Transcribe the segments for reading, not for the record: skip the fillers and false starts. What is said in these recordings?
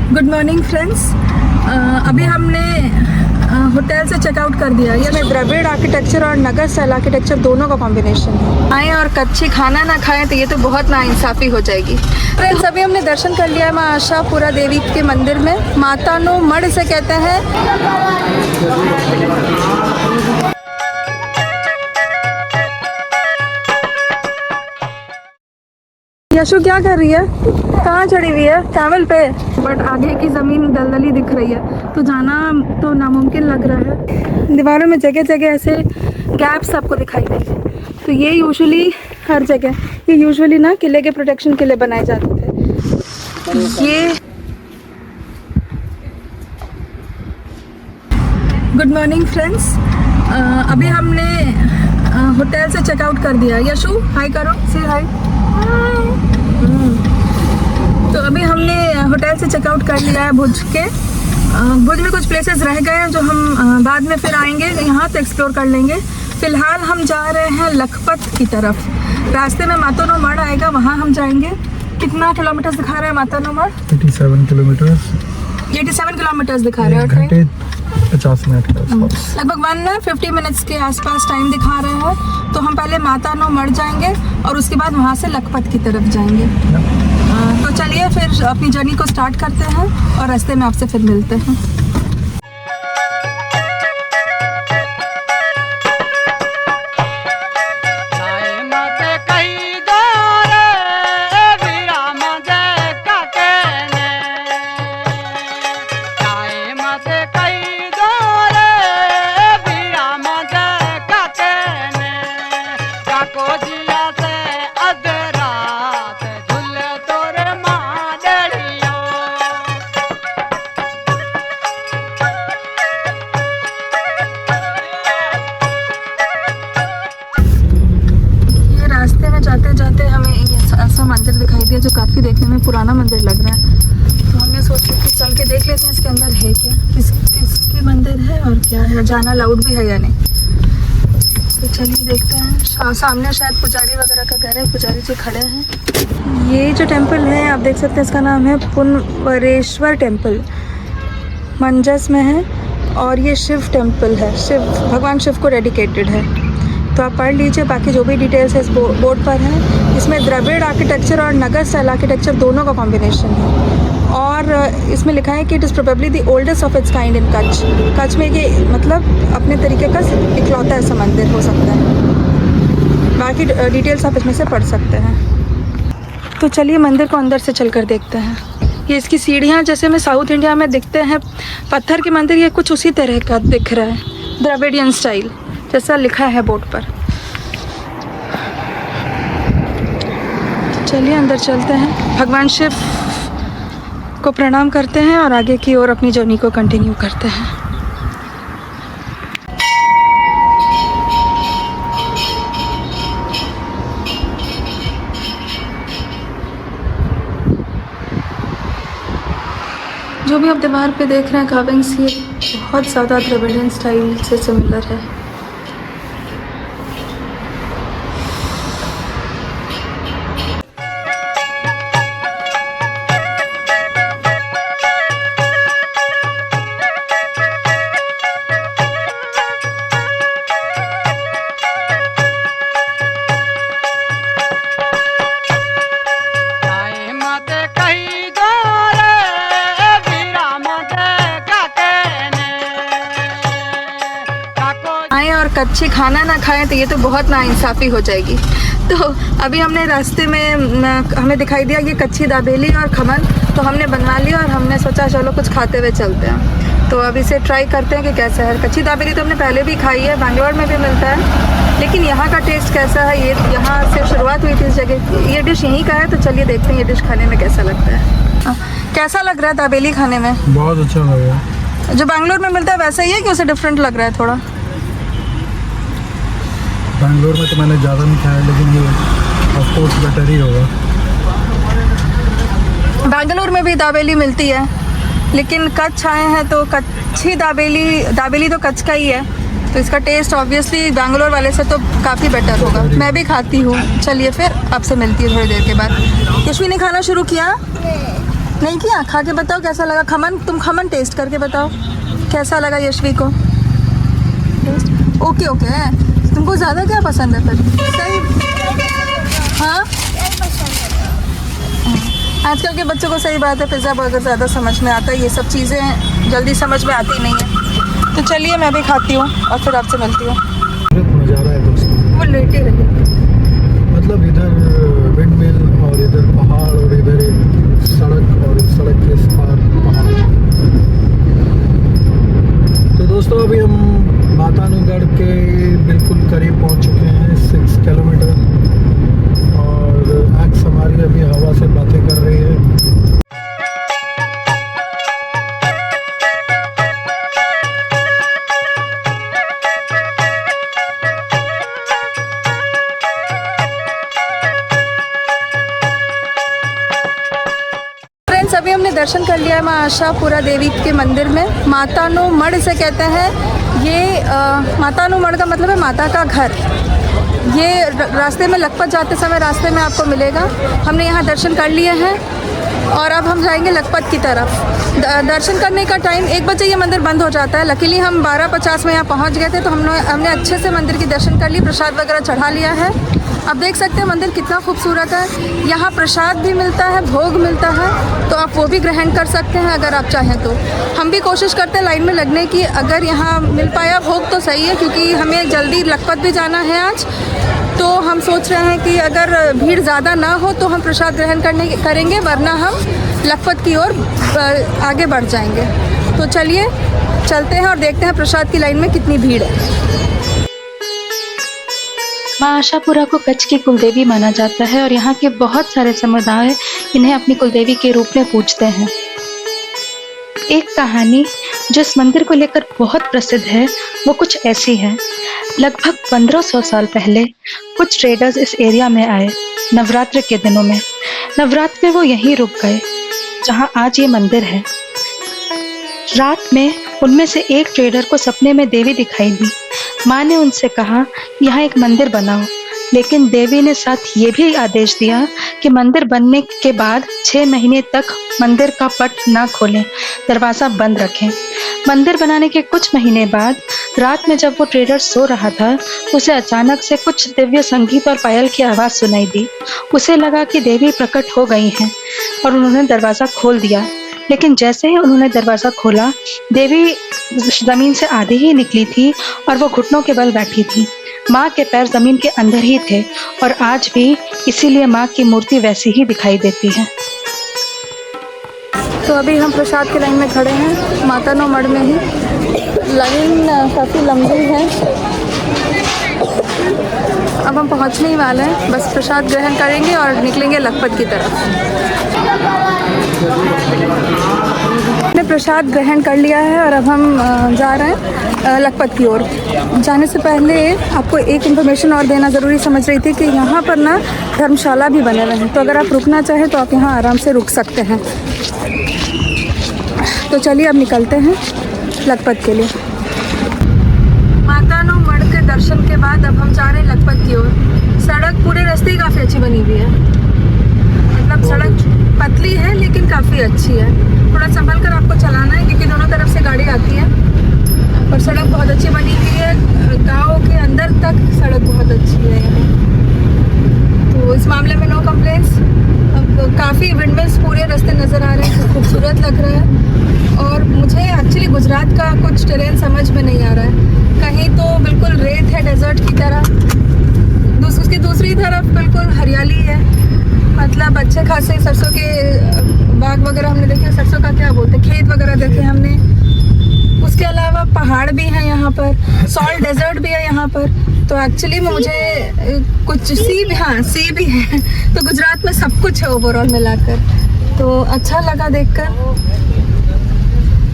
Good morning friends. अभी हमने hotel से चेकआउट कर दिया। इसमें द्रविड़ आर्किटेक्चर और नगर स्टाइल आर्किटेक्चर दोनों का कॉम्बिनेशन है। आए और कच्ची खाना ना खाएं तो ये तो बहुत नाइंसाफ़ी हो जाएगी। फ्रेंड्स, अभी हमने दर्शन कर लिया माँ आशापुरा देवी के मंदिर में। माता नो मढ़ से कहते हैं। यशु क्या कर रही है? कहाँ चढ़ी हुई है? कैमल पे। बट आगे की ज़मीन दलदली दिख रही है तो जाना तो नामुमकिन लग रहा है। दीवारों में जगह जगह ऐसे गैप्स आपको दिखाई देंगे। तो ये यूजुअली हर जगह ये यूजुअली ना किले के प्रोटेक्शन के लिए बनाए जाते थे। ये गुड मॉर्निंग फ्रेंड्स। अभी हमने होटल से चेकआउट कर दिया। यशु हाय करो, से हाय। तो अभी हमने होटल से चेकआउट कर लिया है भुज के। भुज में कुछ प्लेसेस रह गए हैं जो हम बाद में फिर आएंगे यहाँ तो एक्सप्लोर कर लेंगे। फ़िलहाल हम जा रहे हैं लखपत की तरफ। रास्ते में माता नो मढ़ आएगा, वहाँ हम जाएंगे। कितना किलोमीटर दिखा रहा है माता नो मढ़? 87 किलोमीटर। 87 किलोमीटर दिखा रहे हैं। 50 मिनट के आसपास, लगभग 150 मिनट्स के आसपास टाइम दिखा रहे हैं। तो हम पहले माता नो मढ़ जाएंगे और उसके बाद वहाँ से लखपत की तरफ जाएंगे। तो चलिए फिर अपनी जर्नी को स्टार्ट करते हैं और रास्ते में आपसे फिर मिलते हैं। जाते जाते हमें ऐसा मंदिर दिखाई दिया जो काफ़ी देखने में पुराना मंदिर लग रहा है। तो हमने सोचा कि चल के देख लेते हैं इसके अंदर है क्या, किसकी मंदिर है और क्या है, जाना अलाउड भी है या नहीं। तो चलिए देखते हैं। सामने शायद पुजारी वगैरह का घर है, पुजारी जी खड़े हैं। ये जो टेम्पल है आप देख सकते हैं, इसका नाम है पुनवरेश्वर टेम्पल, मंजस में है। और ये शिव टेम्पल है, भगवान शिव को डेडिकेटेड है। तो आप पढ़ लीजिए, बाकी जो भी डिटेल्स है इस बोर्ड पर है। इसमें द्रविड़ आर्किटेक्चर और नगर स्टाइल आर्किटेक्चर दोनों का कॉम्बिनेशन है। और इसमें लिखा है कि it is probably the oldest of its kind in Kutch. Kutch में ये मतलब अपने तरीके का इकलौता ऐसा मंदिर हो सकता है। बाकी डिटेल्स आप इसमें से पढ़ सकते हैं। तो चलिए मंदिर को अंदर से चल कर देखते हैं। ये इसकी सीढ़ियाँ जैसे में साउथ इंडिया में दिखते हैं पत्थर के मंदिर, ये कुछ उसी तरह का दिख रहा है, द्रविडियन स्टाइल जैसा लिखा है बोर्ड पर। चलिए अंदर चलते हैं, भगवान शिव को प्रणाम करते हैं और आगे की ओर अपनी जर्नी को कंटिन्यू करते हैं। जो भी आप दीवार पे देख रहे हैं कार्विंग्स, ये बहुत ज़्यादा द्रविडियन स्टाइल से सिमिलर है। और कच्ची खाना ना खाएं तो ये तो बहुत नाइंसाफ़ी हो जाएगी। तो अभी हमने रास्ते में हमें दिखाई दिया ये कच्ची दाबेली और खमन, तो हमने बनवा लिया और हमने सोचा चलो कुछ खाते हुए चलते हैं। तो अभी से ट्राई करते हैं कि कैसा है। कच्ची दाबेली तो हमने पहले भी खाई है, बैंगलोर में भी मिलता है, लेकिन यहाँ का टेस्ट कैसा है, ये यहाँ से शुरुआत हुई थी इस जगह। ये डिश यहीं का है, तो चलिए देखते हैं ये डिश खाने में कैसा लगता है। कैसा लग रहा है दाबेली खाने में? बहुत अच्छा लग रहा है। जो बैंगलोर में मिलता है वैसा ही है कि उसे डिफरेंट लग रहा है थोड़ा? बैंगलोर में तो मैंने ज़्यादा नहीं खाया, लेकिन ये ऑफ कोर्स बेटर ही होगा। बैंगलोर में भी दाबेली मिलती है, लेकिन कच्छ आए हैं तो कच्ची दाबेली तो कच्छ का ही है, तो इसका टेस्ट ऑब्वियसली बैंगलोर वाले से तो काफ़ी बेटर होगा। मैं भी खाती हूँ। चलिए फिर आपसे मिलती है थोड़ी देर के बाद। यशवी ने खाना शुरू किया? नहीं किया? खा के बताओ कैसा लगा खमन। तुम खमन टेस्ट करके बताओ कैसा लगा यशवी को। Test okay okay. तुमको ज़्यादा क्या पसंद है फिर? सही। हाँ, आजकल के बच्चों को सही बात है, पिज़्ज़ा बर्गर ज़्यादा समझ में आता है, ये सब चीज़ें जल्दी समझ में आती नहीं है। तो चलिए मैं भी खाती हूँ और फिर आपसे मिलती हूँ। नज़ारा है दोस्तों, वो लेटे रहे, मतलब इधर विंड मिल और इधर पहाड़ और इधर एक सड़क और इस सड़क के इस पार पहाड़। तो दोस्तों अभी हम मातानुगढ़ के बिल्कुल करीब पहुंच चुके हैं, 6 किलोमीटर। और एक्स हमारी अभी हवा से बातें कर रही है। अभी हमने दर्शन कर लिया है माँ आशापुरा देवी के मंदिर में। मातानुमढ़ इसे कहते हैं। ये मातानुमढ़ का मतलब है माता का घर। ये रास्ते में लखपत जाते समय रास्ते में आपको मिलेगा। हमने यहाँ दर्शन कर लिए हैं और अब हम जाएंगे लखपत की तरफ। दर्शन करने का टाइम 1 बजे ये मंदिर बंद हो जाता है। लकीली हम 12:50 में यहाँ पहुँच गए थे, तो हमने अच्छे से मंदिर की दर्शन कर ली, प्रसाद वगैरह चढ़ा लिया है। अब देख सकते हैं मंदिर कितना खूबसूरत है। यहाँ प्रसाद भी मिलता है, भोग मिलता है, तो आप वो भी ग्रहण कर सकते हैं अगर आप चाहें तो। हम भी कोशिश करते हैं लाइन में लगने की, अगर यहाँ मिल पाया भोग तो सही है, क्योंकि हमें जल्दी लखपत भी जाना है आज। तो हम सोच रहे हैं कि अगर भीड़ ज़्यादा ना हो तो हम प्रसाद ग्रहण करेंगे, वरना हम लखपत की ओर आगे बढ़ जाएंगे। तो चलिए चलते हैं और देखते हैं प्रसाद की लाइन में कितनी भीड़ है। माँ आशापुरा को कच्छ की कुलदेवी माना जाता है और यहाँ के बहुत सारे समुदाय इन्हें अपनी कुलदेवी के रूप में पूजते हैं। एक कहानी जो इस मंदिर को लेकर बहुत प्रसिद्ध है वो कुछ ऐसी है। लगभग 1500 साल पहले कुछ ट्रेडर्स इस एरिया में आए नवरात्र के दिनों में। नवरात्र में वो यहीं रुक गए जहाँ आज ये मंदिर है। रात में उनमें से एक ट्रेडर को सपने में देवी दिखाई दी। माँ ने उनसे कहा यहाँ एक मंदिर बनाओ, लेकिन देवी ने साथ ये भी आदेश दिया कि मंदिर बनने के बाद 6 महीने तक मंदिर का पट ना खोलें, दरवाज़ा बंद रखें। मंदिर बनाने के कुछ महीने बाद रात में जब वो ट्रेडर सो रहा था, उसे अचानक से कुछ दिव्य संगीत और पायल की आवाज़ सुनाई दी। उसे लगा कि देवी प्रकट हो गई हैं और उन्होंने दरवाज़ा खोल दिया। लेकिन जैसे ही उन्होंने दरवाज़ा खोला, देवी ज़मीन से आधी ही निकली थी और वो घुटनों के बल बैठी थी। माँ के पैर ज़मीन के अंदर ही थे और आज भी इसीलिए माँ की मूर्ति वैसी ही दिखाई देती है। तो अभी हम प्रसाद की लाइन में खड़े हैं, मातानुमढ़ में ही। लाइन काफ़ी लंबी है। अब हम पहुंचने ही वाले हैं, बस प्रसाद ग्रहण करेंगे और निकलेंगे लखपत की तरफ। हमने प्रसाद ग्रहण कर लिया है और अब हम जा रहे हैं लखपत की ओर। जाने से पहले आपको एक इन्फॉर्मेशन और देना ज़रूरी समझ रही थी कि यहाँ पर ना धर्मशाला भी बने हुए हैं, तो अगर आप रुकना चाहें तो आप यहाँ आराम से रुक सकते हैं। तो चलिए अब निकलते हैं लखपत के लिए। मातानुमढ़ के दर्शन के बाद अब हम जा रहे हैं लखपत की ओर। सड़क पूरे रास्ते ही काफ़ी अच्छी बनी हुई है, मतलब सड़क पतली है लेकिन काफ़ी अच्छी है। थोड़ा संभल कर आपको चलाना है क्योंकि दोनों तरफ से गाड़ी आती है, पर सड़क बहुत अच्छी बनी हुई है। गाँव के अंदर तक सड़क बहुत अच्छी है यहाँ, तो इस मामले में नो कंप्लेंट्स। अब काफ़ी विंडमिल्स पूरे रास्ते नज़र आ रहे हैं, खूबसूरत लग रहा है। और मुझे एक्चुअली गुजरात का कुछ टेरेन समझ में नहीं आ रहा है। कहीं तो बिल्कुल रेत है डेजर्ट की तरह, उसकी दूसरी तरफ बिल्कुल हरियाली है, मतलब अच्छे खासे सरसों के बाग वगैरह हमने देखे, सरसों का क्या बोलते हैं, खेत वगैरह देखे हमने। उसके अलावा पहाड़ भी हैं यहाँ पर, सॉल्ट डेजर्ट भी है यहाँ पर। तो एक्चुअली में मुझे कुछ सी भी है। तो गुजरात में सब कुछ है ओवरऑल मिलाकर, तो अच्छा लगा देखकर।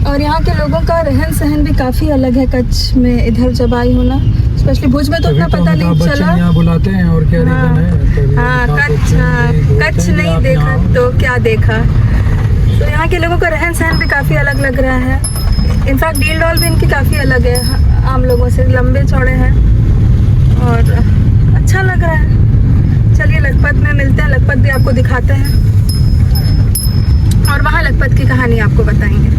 और यहाँ के लोगों का रहन सहन भी काफ़ी अलग है कच्छ में। इधर जब आई हूँ ना, स्पेशली भुज में तो उतना पता नहीं चला। यहाँ बुलाते हैं और क्या रीजन है? हाँ, कच्छ नहीं देखा तो क्या देखा। तो यहाँ के लोगों का रहन सहन भी काफ़ी अलग लग रहा है। इनफैक्ट डील डॉल भी इनकी काफ़ी अलग है आम लोगों से, लंबे चौड़े हैं और अच्छा लग रहा है। चलिए लखपत में मिलते हैं, लखपत भी आपको दिखाते हैं। और वहाँ लखपत की कहानी आपको बताएंगे।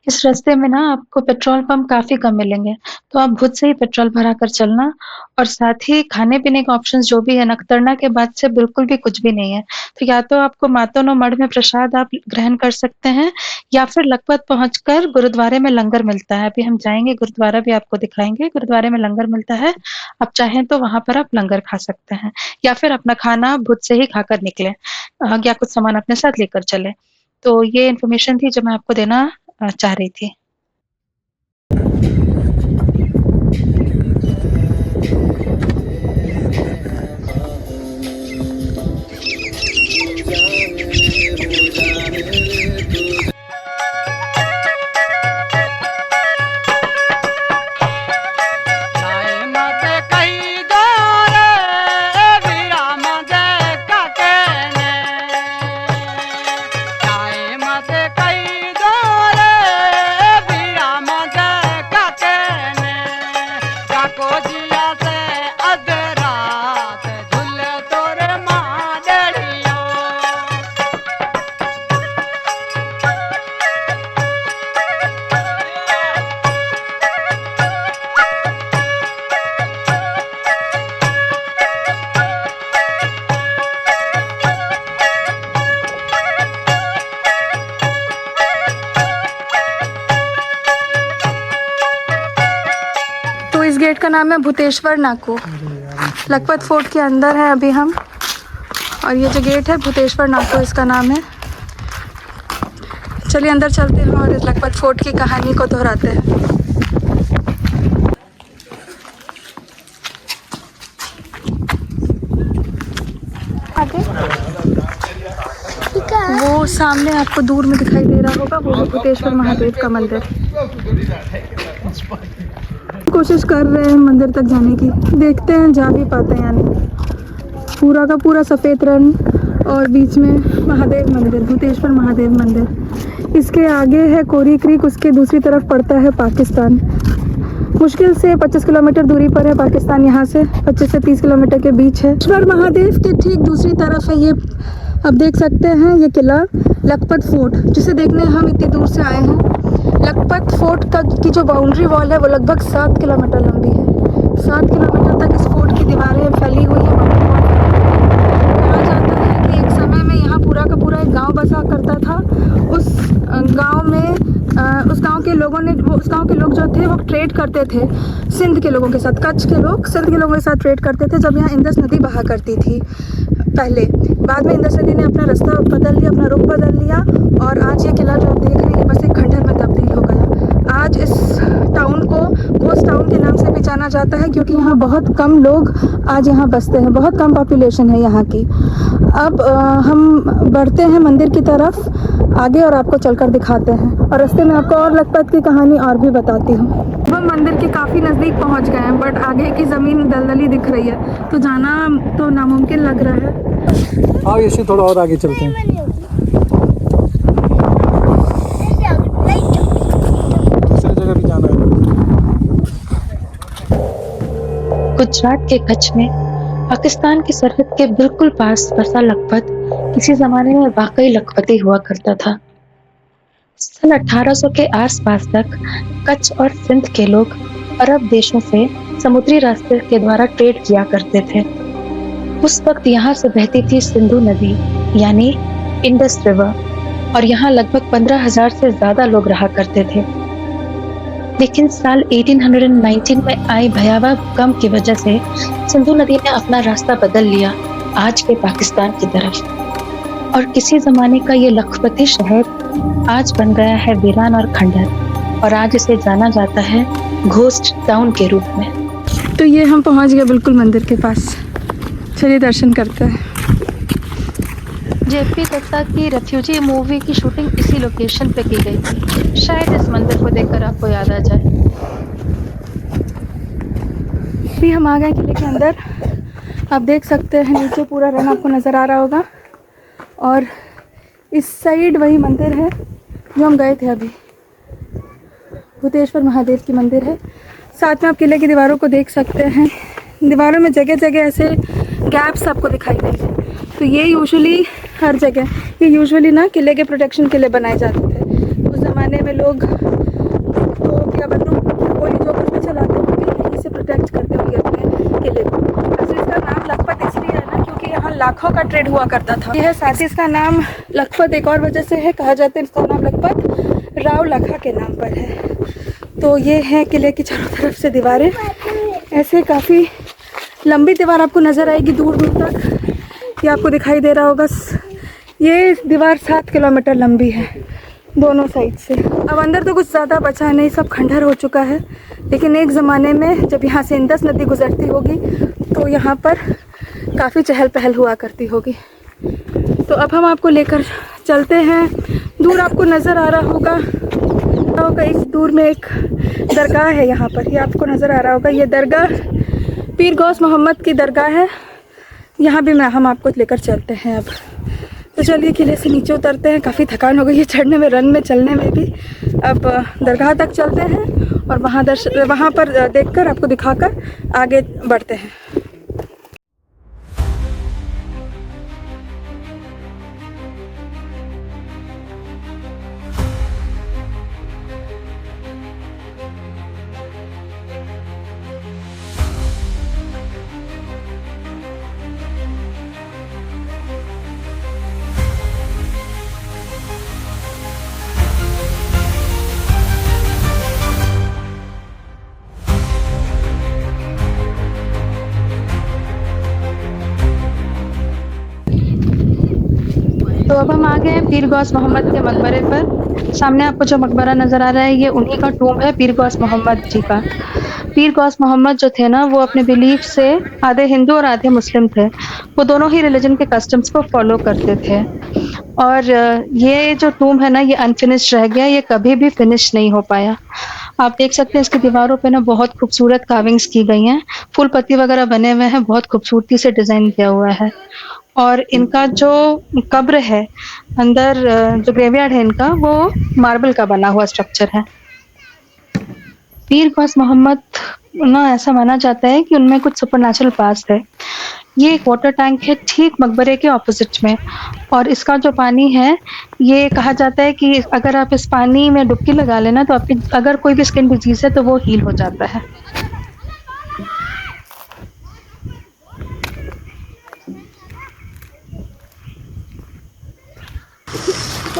इस रास्ते में ना आपको पेट्रोल पंप काफी कम मिलेंगे, तो आप खुद से ही पेट्रोल भरा कर चलना। और साथ ही खाने पीने के ऑप्शंस जो भी है, नखत्राणा के बाद से बिल्कुल भी कुछ भी नहीं है। तो या तो आपको मातोनो मठ में प्रसाद आप ग्रहण कर सकते हैं, या फिर लखपत पहुंचकर गुरुद्वारे में लंगर मिलता है। अभी हम जाएंगे गुरुद्वारा, भी आपको दिखाएंगे। गुरुद्वारे में लंगर मिलता है, आप चाहें तो वहां पर आप लंगर खा सकते हैं, या फिर अपना खाना खुद से ही खाकर निकले, या कुछ सामान अपने साथ लेकर चले। तो ये इन्फॉर्मेशन थी जो मैं आपको देना चाह रही थी। इस गेट का नाम है भूतेश्वर नाको। लखपत फोर्ट के अंदर है अभी हम, और ये जो गेट है भूतेश्वर नाको इसका नाम है। चलिए अंदर चलते हैं और इस लखपत फोर्ट की कहानी को दोहराते हैं। वो सामने आपको दूर में दिखाई दे रहा होगा, वो भूतेश्वर महादेव का मंदिर। कोशिश कर रहे हैं मंदिर तक जाने की, देखते हैं जा भी पाते हैं या नहीं। पूरा का पूरा सफ़ेद रंग और बीच में महादेव मंदिर, भूतेश्वर महादेव मंदिर। इसके आगे है कोरी क्रीक, उसके दूसरी तरफ पड़ता है पाकिस्तान। मुश्किल से 25 किलोमीटर दूरी पर है पाकिस्तान, यहाँ से 25 से 30 किलोमीटर के बीच है। भूतेश्वर महादेव के ठीक दूसरी तरफ है ये, अब देख सकते हैं ये किला लखपत फोर्ट, जिसे देखने हम इतनी दूर से आए हैं। लखपत फोर्ट तक की जो बाउंड्री वॉल है वो लगभग 7 किलोमीटर लंबी है। 7 किलोमीटर तक इस फोर्ट की दीवारें फैली हुई है। कहा जाता है कि एक समय में यहाँ पूरा का पूरा एक गांव बसा करता था। उस गांव में उस गांव के लोगों ने, उस गांव के लोग जो थे वो ट्रेड करते थे सिंध के लोगों के साथ। कच्छ के लोग सिंध के लोगों के साथ ट्रेड करते थे जब यहाँ इंदस नदी बहा करती थी पहले। बाद में इंदस नदी ने अपना रास्ता बदल लिया, अपना रुख बदल लिया, और आज ये किला जो आप देख रहे हैं बस एक खंडहर में तब्दील हो गया। आज इस टाउन को घोस्ट टाउन के नाम से भी जाना जाता है, क्योंकि यहाँ बहुत कम लोग आज यहाँ बसते हैं, बहुत कम पॉपुलेशन है यहाँ की। अब हम बढ़ते हैं मंदिर की तरफ आगे और आपको चलकर दिखाते हैं, और रास्ते में आपको और लखपत की कहानी और भी बताती हूँ। हम मंदिर के काफ़ी नज़दीक पहुँच गए हैं, बट आगे की ज़मीन दलदली दिख रही है, तो जाना तो नामुमकिन लग रहा है। हाँ, इसी थोड़ा और आगे चलते हैं। दूसरी जगह भी जाना है। गुजरात के कच्छ में पाकिस्तान की सरहद के बिल्कुल पास बसा लखपत किसी जमाने में वाकई लखपति हुआ करता था। सन 1800 के आसपास तक कच्छ और सिंध के लोग अरब देशों से समुद्री रास्ते के द्वारा ट्रेड किया करते थे। उस वक्त यहाँ से बहती थी सिंधु नदी यानी इंडस रिवर, और यहाँ लगभग 15,000 से ज्यादा लोग रहा करते थे। लेकिन साल 1819 में आई भयावह भूकंप की वजह से सिंधु नदी ने अपना रास्ता बदल लिया आज के पाकिस्तान की तरफ। और किसी जमाने का ये लखपति शहर आज बन गया है वीरान और खंडर, और आज इसे जाना जाता है घोस्ट टाउन के रूप में। तो ये हम पहुंच गए बिल्कुल मंदिर के पास। चलिए दर्शन करते हैं। जेपी दत्ता की रेफ्यूजी मूवी की शूटिंग इसी लोकेशन पे की गई थी। शायद इस मंदिर को देखकर आपको याद आ जाए। अभी हम आ गए किले के अंदर। आप देख सकते हैं नीचे पूरा रन आपको नज़र आ रहा होगा, और इस साइड वही मंदिर है जो हम गए थे अभी। भूतेश्वर महादेव की मंदिर है। साथ में आप किले की दीवारों को देख सकते हैं। दीवारों में जगह जगह ऐसे गैप्स आपको दिखाई देंगे। तो ये यूजुअली हर जगह, ये यूजुअली ना किले के प्रोटेक्शन के लिए बनाए जाते थे। उस ज़माने में लोग तो क्या बंदूक गोली जो कुछ भी चलाते होंगे यहीं से प्रोटेक्ट करते होंगे अपने किले को। वैसे इसका नाम लखपत इसलिए है ना क्योंकि यहाँ लाखों का ट्रेड हुआ करता था। यह साथ ही इसका नाम लखपत एक और वजह से है, कहा जाता है इसका नाम लखपत राव लखा के नाम पर है। तो ये है किले की चारों तरफ से दीवारें। ऐसे काफ़ी लंबी दीवार आपको नज़र आएगी दूर दूर तक। ये आपको दिखाई दे रहा होगा। ये दीवार 7 किलोमीटर लंबी है दोनों साइड से। अब अंदर तो कुछ ज़्यादा बचा नहीं, सब खंडहर हो चुका है। लेकिन एक ज़माने में जब यहाँ से इंदस नदी गुजरती होगी तो यहाँ पर काफ़ी चहल पहल हुआ करती होगी। तो अब हम आपको लेकर चलते हैं। दूर आपको नज़र आ रहा होगा इस दूर में एक दरगाह है यहाँ पर, ये आपको नज़र आ रहा होगा। ये दरगाह पीर गौस मोहम्मद की दरगाह है। यहाँ भी हम आपको लेकर चलते हैं अब। तो चलिए किले से नीचे उतरते हैं। काफ़ी थकान हो गई है चढ़ने में, रन में, चलने में भी। अब दरगाह तक चलते हैं और वहाँ पर देखकर आपको दिखाकर आगे बढ़ते हैं। तो अब हम आ गए हैं पीर गौस मोहम्मद के मकबरे पर। सामने आपको जो मकबरा नज़र आ रहा है ये उन्हीं का टूम है, पीर गौस मोहम्मद जी का। पीर गौस मोहम्मद जो थे ना वो अपने बिलीफ से आधे हिंदू और आधे मुस्लिम थे। वो दोनों ही रिलीजन के कस्टम्स को फॉलो करते थे। और ये जो टूम है ना ये अनफिनिश्ड रह गया, ये कभी भी फिनिश नहीं हो पाया। आप देख सकते हैं इसकी दीवारों पे ना बहुत खूबसूरत कार्विंग्स की गई हैं, फूल पत्ती वगैरह बने हुए हैं, बहुत खूबसूरती से डिज़ाइन किया हुआ है। और इनका जो कब्र है अंदर, जो ग्रेवयार्ड है इनका, वो मार्बल का बना हुआ स्ट्रक्चर है। पीर गौस मोहम्मद ना ऐसा माना जाता है कि उनमें कुछ सुपरनैचुरल पास्ट है। ये एक वाटर टैंक है ठीक मकबरे के ऑपोजिट में, और इसका जो पानी है ये कहा जाता है कि अगर आप इस पानी में डुबकी लगा लेना तो आपकी अगर कोई भी स्किन डिजीज है तो वो हील हो जाता है।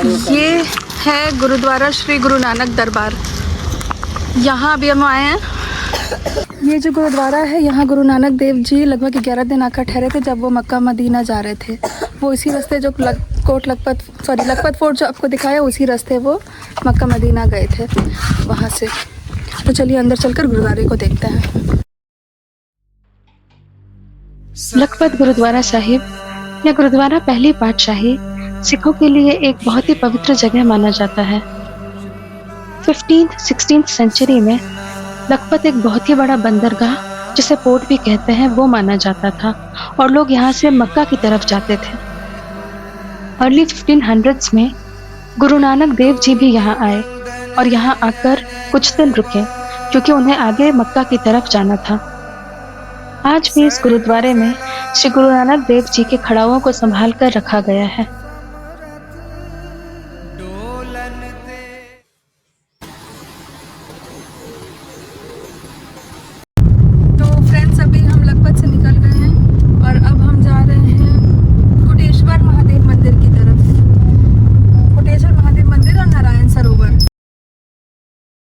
ये है गुरुद्वारा श्री गुरु नानक दरबार। यहाँ अभी हम आए हैं। ये जो गुरुद्वारा है यहाँ गुरु नानक देव जी लगभग 11 दिन आकर ठहरे थे जब वो मक्का मदीना जा रहे थे। वो इसी रास्ते जो लखपत फोर्ट जो आपको दिखाया उसी रास्ते वो मक्का मदीना गए थे वहाँ से। तो चलिए अंदर चलकर गुरुद्वारे को देखते हैं। लखपत गुरुद्वारा साहिब या गुरुद्वारा पहली पातशाही सिखों के लिए एक बहुत ही पवित्र जगह माना जाता है। 15th-16th सेंचुरी में लखपत एक बहुत ही बड़ा बंदरगाह, जिसे पोर्ट भी कहते हैं, वो माना जाता था और लोग यहाँ से मक्का की तरफ जाते थे। अर्ली 1500s में गुरु नानक देव जी भी यहाँ आए और यहाँ आकर कुछ दिन रुके क्योंकि उन्हें आगे मक्का की तरफ जाना था। आज भी इस गुरुद्वारे में श्री गुरु नानक देव जी के खड़ाओं को संभाल कर रखा गया है।